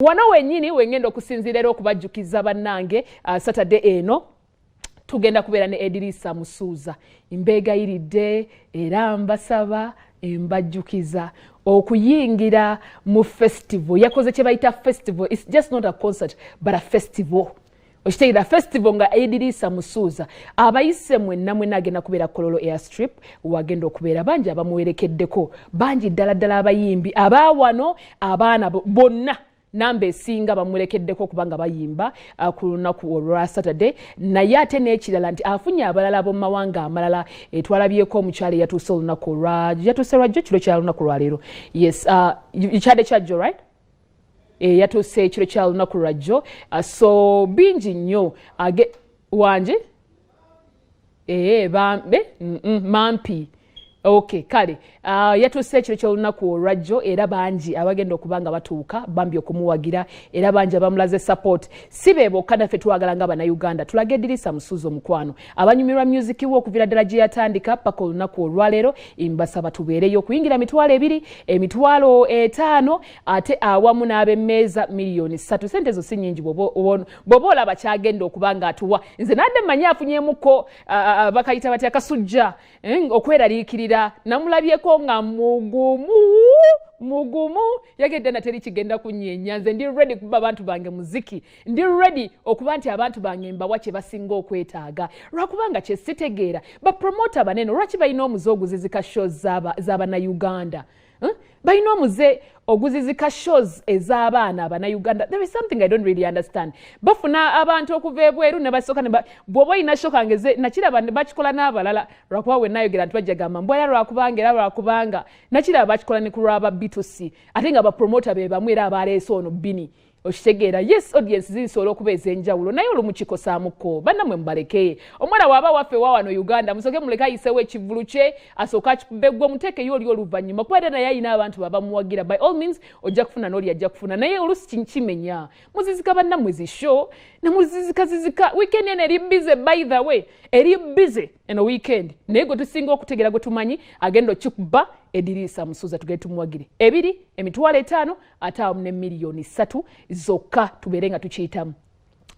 Wano wenyini wengendo okusinzirira okubajjukiza bannange Saturday eno tugenda kubeera ne Edirisa Musuuza imbeegayiridde era mbasaba mbajjukiza okuyingira mu festival yakoze kye bayita festival. It's just not a concert but a festival. Oshiteera festival nga Edirisa Musuuza abayise mwenna agenda kubeera Kololo Airstrip wagenda okubeera bangi abamuwerekeddeko bangi ddala abayimbi abawano abaana bonna namba esinga bamulekeddeko kubanga bayimba ku lunaku olwa Saturday naye ate n'ekirala nti afunye abalala abo mawanga amalala twalabyeko omukyala yatuuse olunaku yatuuse lwajjo kiro kya lunaku lwaleero yes ikyade kyajjo right yatuuse ekiro kya lunaku lwajjo so bingi nnyo wanje bambe mampi okay kale yatuuse ekiro ky'olunaku olwajjo era bangi abagenda okubanga batuuka bambi okumuwagira era bangi abamulaze support si be bokka naffe twagala nga bannayuganda tulage Edirisa Musuuza omukwano abanyumirwa music we okuviira ddala gye yatandika paka olunaku olwaleero mbasaba tubeereyo okuyingira 2,000 5,000 ate awamu n'ab'emmeeza 3,000,000 sente zo si nnyingi bw'oba olaba kyagenda okubanga atuwa nze nadde mmanyi afunyemuko bakayita batya kasujja okweraliikirira namulabyeko nga mugumu yagedde na teri kigenda kunyeenya nze ndi ready kuba abantu bange muziki ndi ready okuba nti abantu bange mbawa kye basinga okwetaaga lwakubanga kye sitegeera bapromota banene lwaki balina omuze oguzizika shows z'abannayuganda balina omuze oguzizika shows ez'abaana abannayuganda. There is something I don't really understand. Bafuna abantu okuva ebweru ne basooka bw'oba olina shoka ngeze nakiraba bakikola n'abalala lwakuba we nayogera nti bajja gamba mbwera lwakubanga nakiraba bakikola ne ku lwaba B2C ate nga bapromota be bamu era abaleese ono bini okitegeera yes audience zisobola okuba ez'enjawulo naye olumukikosaamuko bannamwe mubalekeye omwana waaba waffe wawano Uganda musoke muleke ayisewo ekivvulu kye asooka akikubeggwa muteekeyo oli oluvannyuma kuba era naye ayina abantu babamuwagira by all means ojja kufuna n'oli ajja kufuna naye olusi kimenya muzizika bannammwe zishow ne muzizika weekend eno eri busy by the way eri busy eno weekend naye gwe tusinga okutegeera gwe tumanyi agenda okikuba Edirisa Musuuza tugende tumuwagire 2,500,000 ate awamu ne 3,000,000 zokka tubeere nga tukiyitamu